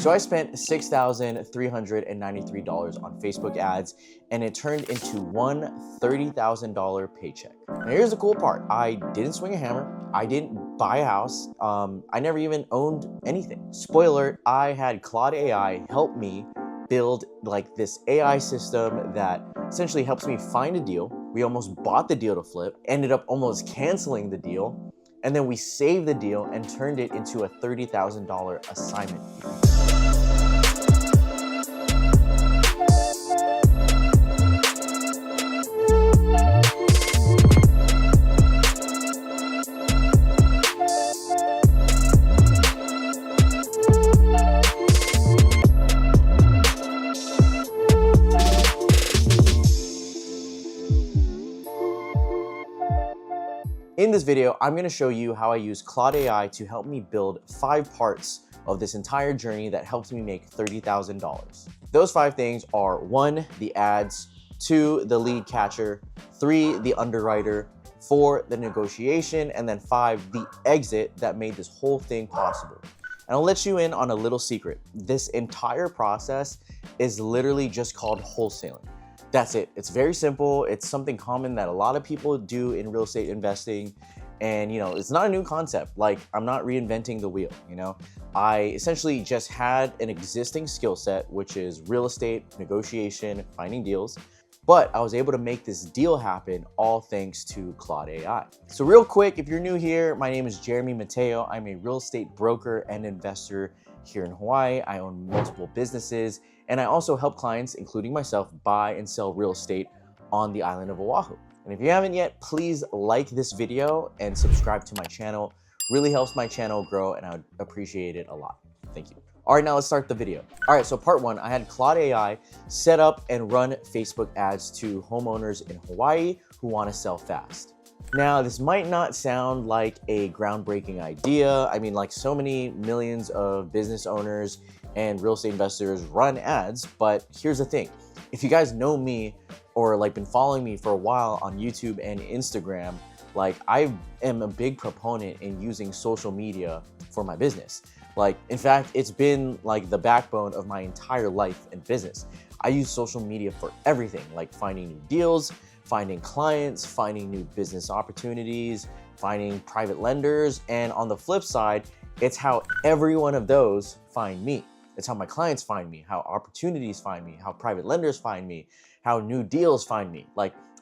So I spent $6,393 on Facebook ads, and it turned into one $30,000 paycheck. Now here's the cool part. I didn't swing a hammer. I didn't buy a house. I never even owned anything. Spoiler, I had Claude AI help me build like this AI system that essentially helps me find a deal. We almost bought the deal to flip, ended up almost canceling the deal, and then we saved the deal and turned it into a $30,000 assignment fee. In this video, I'm going to show you how I use Claude AI to help me build 5 parts of this entire journey that helps me make $30,000. Those 5 things are 1, the ads, 2, the lead catcher, 3, the underwriter, 4, the negotiation, and then 5, the exit that made this whole thing possible. And I'll let you in on a little secret. This entire process is literally just called wholesaling. That's it. It's very simple. It's something common that a lot of people do in real estate investing. And, it's not a new concept. Like, I'm not reinventing the wheel, I essentially just had an existing skill set, which is real estate, negotiation, finding deals. But I was able to make this deal happen all thanks to Claude AI. So real quick, if you're new here, my name is Mateo. I'm a real estate broker and investor here in Hawaii. I own multiple businesses, and I also help clients, including myself, buy and sell real estate on the island of Oahu. And if you haven't yet, please like this video and subscribe to my channel. Really helps my channel grow, and I would appreciate it a lot. Thank you. All right, now let's start the video. All right, so part 1, I had Claude AI set up and run Facebook ads to homeowners in Hawaii who want to sell fast. Now, this might not sound like a groundbreaking idea. I mean, like so many millions of business owners and real estate investors run ads, but here's the thing. If you guys know me or been following me for a while on YouTube and Instagram, I am a big proponent in using social media for my business. In fact, it's been the backbone of my entire life and business. I use social media for everything, like finding new deals, finding clients, finding new business opportunities, finding private lenders. And on the flip side, it's how every one of those find me. It's how my clients find me, how opportunities find me, how private lenders find me, how new deals find me.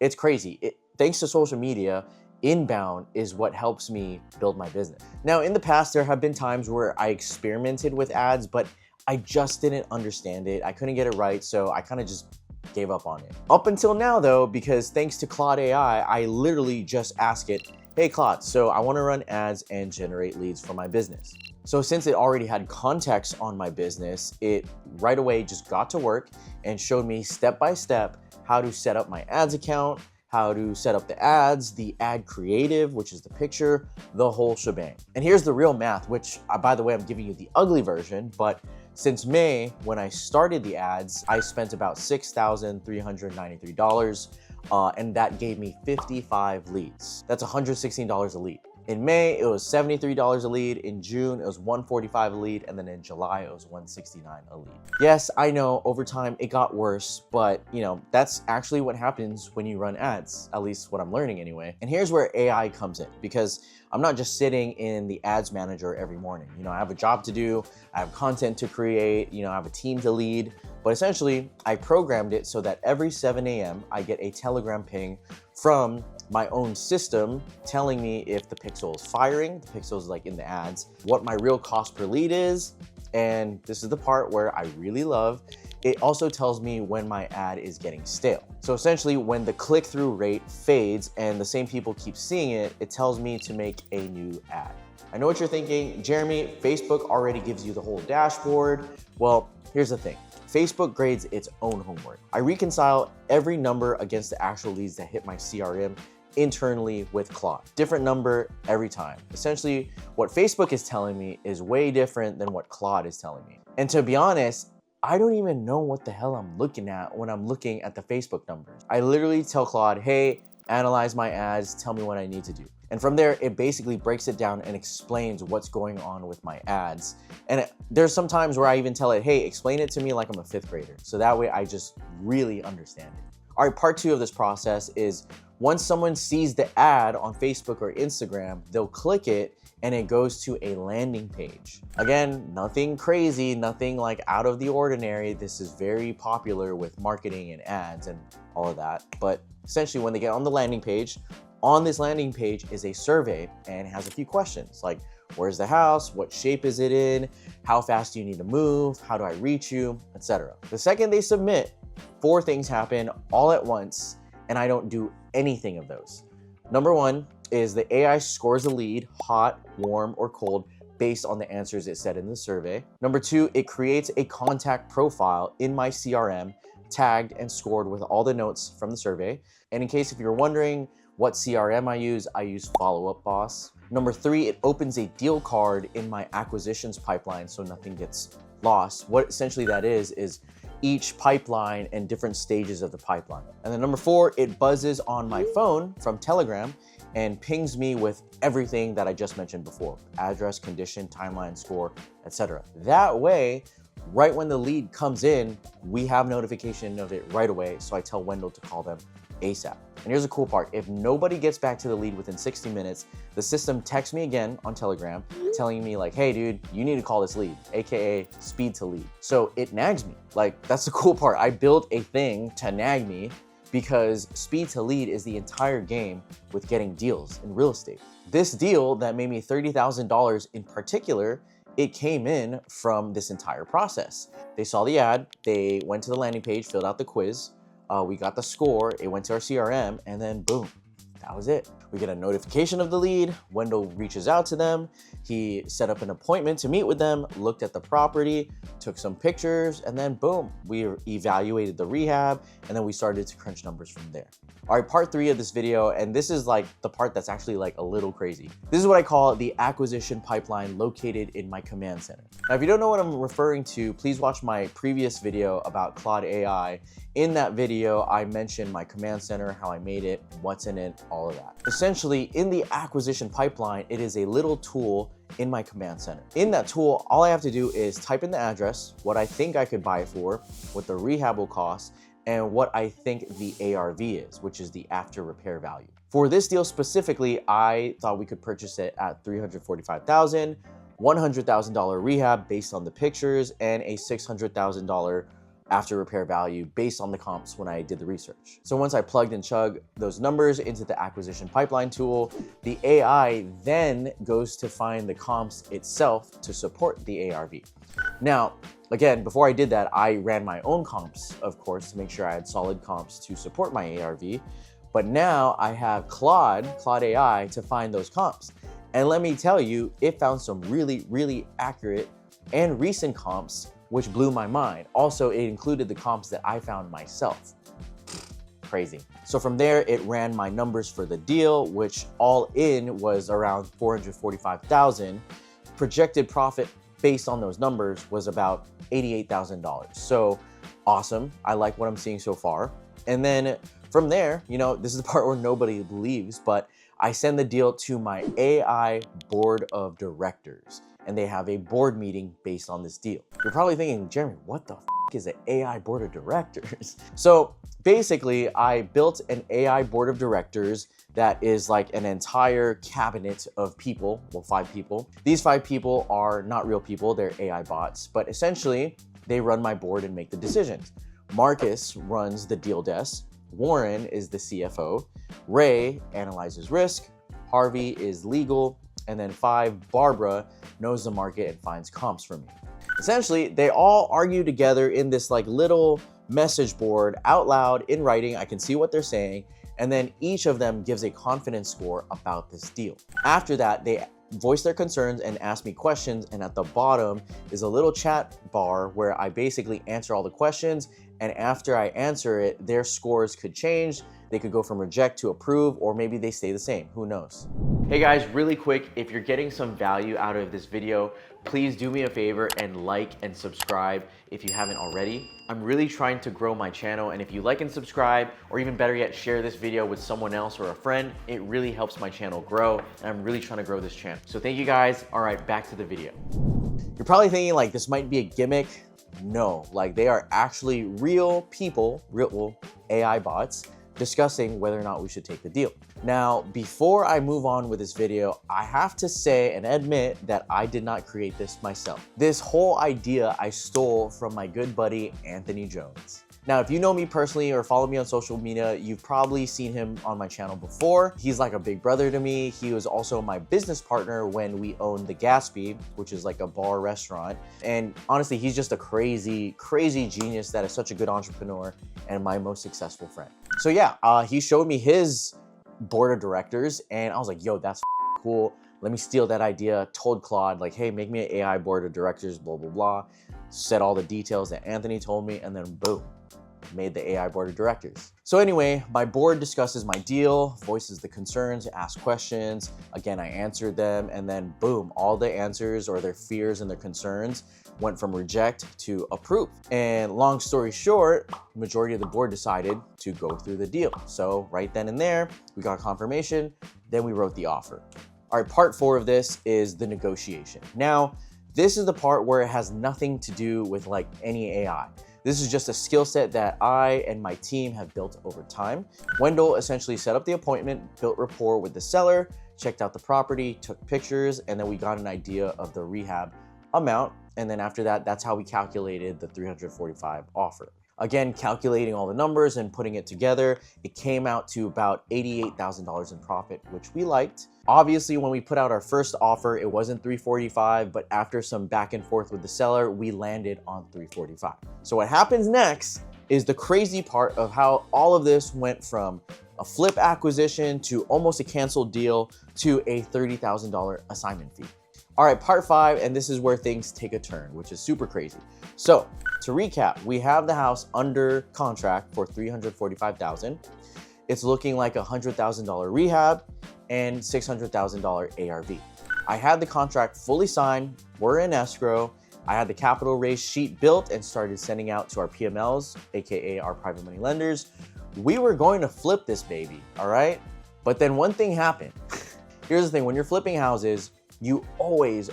It's crazy. Thanks to social media, inbound is what helps me build my business. Now, in the past, there have been times where I experimented with ads, but I just didn't understand it. I couldn't get it right, so I kind of just gave up on it. Up until now though, because thanks to Claude AI, I literally just ask it, hey Claude, so I want to run ads and generate leads for my business. So since it already had context on my business, it right away just got to work and showed me step by step how to set up my ads account, how to set up the ads, the ad creative, which is the picture, the whole shebang. And here's the real math, which by the way, I'm giving you the ugly version, but since May, when I started the ads, I spent about $6,393, and that gave me 55 leads. That's $116 a lead. In May, it was $73 a lead. In June, it was $145 a lead. And then in July, it was $169 a lead. Yes, I know over time it got worse, but that's actually what happens when you run ads, at least what I'm learning anyway. And here's where AI comes in, because I'm not just sitting in the ads manager every morning. I have a job to do, I have content to create, I have a team to lead, but essentially I programmed it so that every 7 a.m. I get a Telegram ping from my own system telling me if the pixel is firing, the pixel is in the ads, what my real cost per lead is, and this is the part where I really love, it also tells me when my ad is getting stale. So essentially when the click-through rate fades and the same people keep seeing it, it tells me to make a new ad. I know what you're thinking, Jeremy, Facebook already gives you the whole dashboard. Well, here's the thing. Facebook grades its own homework. I reconcile every number against the actual leads that hit my CRM internally with Claude. Different number every time. Essentially, what Facebook is telling me is way different than what Claude is telling me. And to be honest, I don't even know what the hell I'm looking at when I'm looking at the Facebook numbers. I literally tell Claude, hey, analyze my ads, tell me what I need to do. And from there, it basically breaks it down and explains what's going on with my ads. And there's some times where I even tell it, hey, explain it to me like I'm a 5th grader. So that way I just really understand it. All right, part 2 of this process is once someone sees the ad on Facebook or Instagram, they'll click it and it goes to a landing page. Again, nothing crazy, nothing like out of the ordinary. This is very popular with marketing and ads and all of that. But essentially when they get on the landing page, on this landing page is a survey and it has a few questions like, where's the house? What shape is it in? How fast do you need to move? How do I reach you? Etc. The second they submit, 4 things happen all at once, and I don't do anything of those. Number 1 is the AI scores a lead, hot, warm, or cold, based on the answers it said in the survey. Number 2, it creates a contact profile in my CRM, tagged and scored with all the notes from the survey. And in case if you're wondering what CRM I use Follow Up Boss. Number 3, it opens a deal card in my acquisitions pipeline so nothing gets lost. What essentially that is each pipeline and different stages of the pipeline. And then number 4, it buzzes on my phone from Telegram and pings me with everything that I just mentioned before: address, condition, timeline, score, etc. That way, right when the lead comes in, we have notification of it right away. So I tell Wendell to call them ASAP. And here's the cool part: if nobody gets back to the lead within 60 minutes, the system texts me again on Telegram telling me like, hey dude, you need to call this lead, AKA speed to lead. So it nags me. Like, that's the cool part. I built a thing to nag me because speed to lead is the entire game with getting deals in real estate. This deal that made me $30,000 in particular, it came in from this entire process. They saw the ad, they went to the landing page, filled out the quiz, we got the score, it went to our CRM, and then boom, that was it. We get a notification of the lead, Wendell reaches out to them, he set up an appointment to meet with them, looked at the property, took some pictures, and then boom, we evaluated the rehab, and then we started to crunch numbers from there. All right, part 3 of this video, and this is like the part that's actually like a little crazy. This is what I call the acquisition pipeline located in my command center. Now, if you don't know what I'm referring to, please watch my previous video about Claude AI. In that video, I mentioned my command center, how I made it, what's in it, all of that. Essentially, in the acquisition pipeline, it is a little tool in my command center. In that tool, all I have to do is type in the address, what I think I could buy it for, what the rehab will cost, and what I think the ARV is, which is the after repair value. For this deal specifically, I thought we could purchase it at $345,000, $100,000 rehab based on the pictures, and a $600,000 after repair value based on the comps when I did the research. So once I plugged and chugged those numbers into the acquisition pipeline tool, the AI then goes to find the comps itself to support the ARV. Now, again, before I did that, I ran my own comps, of course, to make sure I had solid comps to support my ARV. But now I have Claude AI to find those comps. And let me tell you, it found some really, really accurate and recent comps, which blew my mind. Also, it included the comps that I found myself. Crazy. So from there, it ran my numbers for the deal, which all in was around $445,000. Projected profit based on those numbers was about $88,000. So awesome. I like what I'm seeing so far. And then from there, you know, this is the part where nobody believes, but I send the deal to my AI board of directors, and they have a board meeting based on this deal. You're probably thinking, Jeremy, what the is an AI board of directors? So basically, I built an AI board of directors that is like an entire cabinet of people, well, 5 people. These 5 people are not real people, they're AI bots, but essentially they run my board and make the decisions. Marcus runs the deal desk, Warren is the CFO, Ray analyzes risk, Harvey is legal, and then 5, Barbara knows the market and finds comps for me. Essentially, they all argue together in this like little message board out loud in writing. I can see what they're saying. And then each of them gives a confidence score about this deal. After that, they voice their concerns and ask me questions. And at the bottom is a little chat bar where I basically answer all the questions. And after I answer it, their scores could change. They could go from reject to approve, or maybe they stay the same, who knows? Hey guys, really quick, if you're getting some value out of this video, please do me a favor and like and subscribe if you haven't already. I'm really trying to grow my channel, and if you like and subscribe, or even better yet, share this video with someone else or a friend, it really helps my channel grow, and I'm really trying to grow this channel. So thank you guys. All right, back to the video. You're probably thinking like this might be a gimmick. No, like they are actually real people, real AI bots, discussing whether or not we should take the deal. Now, before I move on with this video, I have to say and admit that I did not create this myself. This whole idea I stole from my good buddy, Anthony Jones. Now, if you know me personally or follow me on social media, you've probably seen him on my channel before. He's like a big brother to me. He was also my business partner when we owned the Gatsby, which is like a bar restaurant. And honestly, he's just a crazy, crazy genius that is such a good entrepreneur and my most successful friend. So yeah, he showed me his board of directors and I was like, yo, that's cool. Let me steal that idea. Told Claude like, hey, make me an AI board of directors, blah, blah, blah. Said all the details that Anthony told me, and then boom, made the AI board of directors. So anyway, my board discusses my deal, voices the concerns, asks questions. Again, I answered them, and then boom, all the answers or their fears and their concerns went from reject to approve. And long story short, majority of the board decided to go through the deal. So right then and there, we got confirmation, then we wrote the offer. All right, part 4 of this is the negotiation. Now, this is the part where it has nothing to do with like any AI. This is just a skill set that I and my team have built over time. Wendell essentially set up the appointment, built rapport with the seller, checked out the property, took pictures, and then we got an idea of the rehab amount. And then after that, that's how we calculated the 345 offer. Again, calculating all the numbers and putting it together, it came out to about $88,000 in profit, which we liked. Obviously, when we put out our first offer, it wasn't 345, but after some back and forth with the seller, we landed on 345. So what happens next is the crazy part of how all of this went from a flip acquisition to almost a canceled deal to a $30,000 assignment fee. All right, part 5, and this is where things take a turn, which is super crazy. So to recap, we have the house under contract for $345,000. It's looking like a $100,000 rehab and $600,000 ARV. I had the contract fully signed, we're in escrow. I had the capital raise sheet built and started sending out to our PMLs, AKA our private money lenders. We were going to flip this baby, all right? But then one thing happened. Here's the thing, when you're flipping houses, you always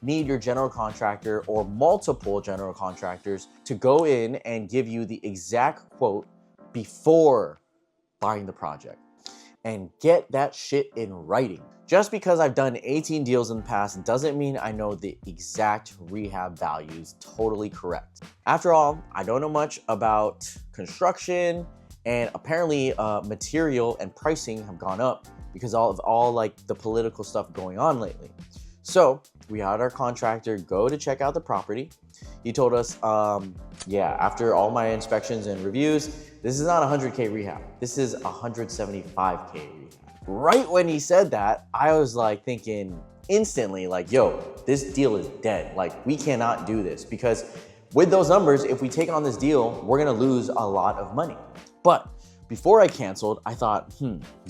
need your general contractor or multiple general contractors to go in and give you the exact quote before buying the project. And get that shit in writing. Just because I've done 18 deals in the past doesn't mean I know the exact rehab values totally correct. After all, I don't know much about construction, and apparently material and pricing have gone up because of all like the political stuff going on lately. So we had our contractor go to check out the property. He told us, yeah, after all my inspections and reviews, this is not a 100K rehab. This is 175K rehab. Right when he said that, I was like thinking instantly like, yo, this deal is dead. Like we cannot do this because with those numbers, if we take on this deal, we're gonna lose a lot of money. But before I canceled, I thought,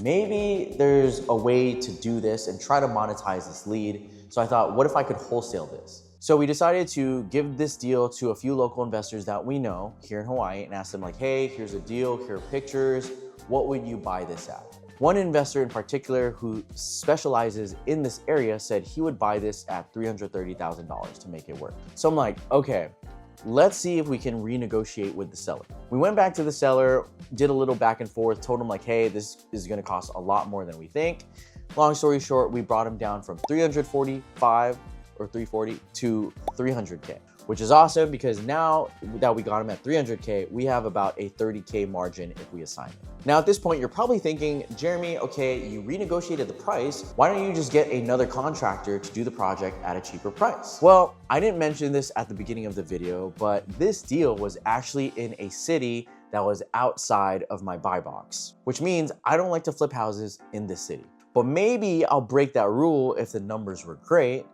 maybe there's a way to do this and try to monetize this lead. So I thought, what if I could wholesale this? So we decided to give this deal to a few local investors that we know here in Hawaii and ask them like, hey, here's a deal, here are pictures. What would you buy this at? One investor in particular who specializes in this area said he would buy this at $330,000 to make it work. So I'm like, okay, let's see if we can renegotiate with the seller. We went back to the seller, did a little back and forth, told him like, hey, this is gonna cost a lot more than we think. Long story short, we brought him down from 345 or 340 to 300K, which is awesome because now that we got him at 300K, we have about a 30K margin if we assign it. Now at this point, you're probably thinking, Jeremy, okay, you renegotiated the price. Why don't you just get another contractor to do the project at a cheaper price? Well, I didn't mention this at the beginning of the video, but this deal was actually in a city that was outside of my buy box, which means I don't like to flip houses in this city. But maybe I'll break that rule if the numbers were great.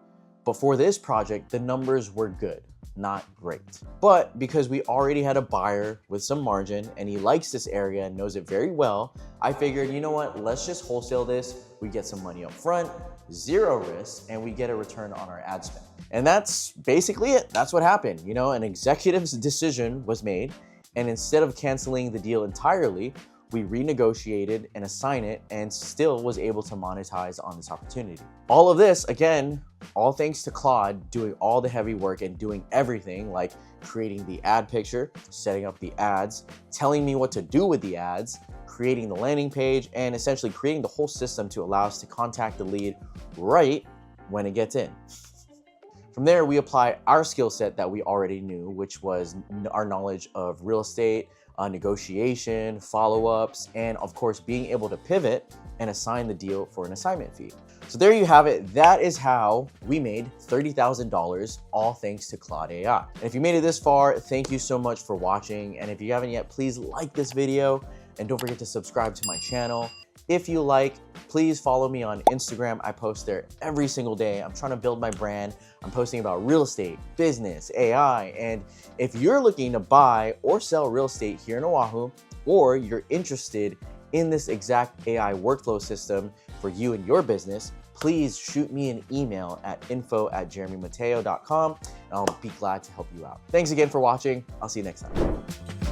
But for this project, the numbers were good, not great. But because we already had a buyer with some margin and he likes this area and knows it very well, I figured, you know what, let's just wholesale this. We get some money up front, zero risk, and we get a return on our ad spend. And that's basically it. That's what happened. You know, an executive's decision was made, and instead of canceling the deal entirely, we renegotiated and assigned it and still was able to monetize on this opportunity. All of this, again, all thanks to Claude doing all the heavy work and doing everything like creating the ad picture, setting up the ads, telling me what to do with the ads, creating the landing page, and essentially creating the whole system to allow us to contact the lead right when it gets in. From there, we apply our skill set that we already knew, which was our knowledge of real estate, negotiation, follow-ups, and of course, being able to pivot and assign the deal for an assignment fee. So there you have it. That is how we made $30,000, all thanks to Claude AI. And if you made it this far, thank you so much for watching. And if you haven't yet, please like this video and don't forget to subscribe to my channel. If you like, please follow me on Instagram. I post there every single day. I'm trying to build my brand. I'm posting about real estate, business, AI. And if you're looking to buy or sell real estate here in Oahu, or you're interested in this exact AI workflow system for you and your business, please shoot me an email at info@jeremymateo.com and I'll be glad to help you out. Thanks again for watching. I'll see you next time.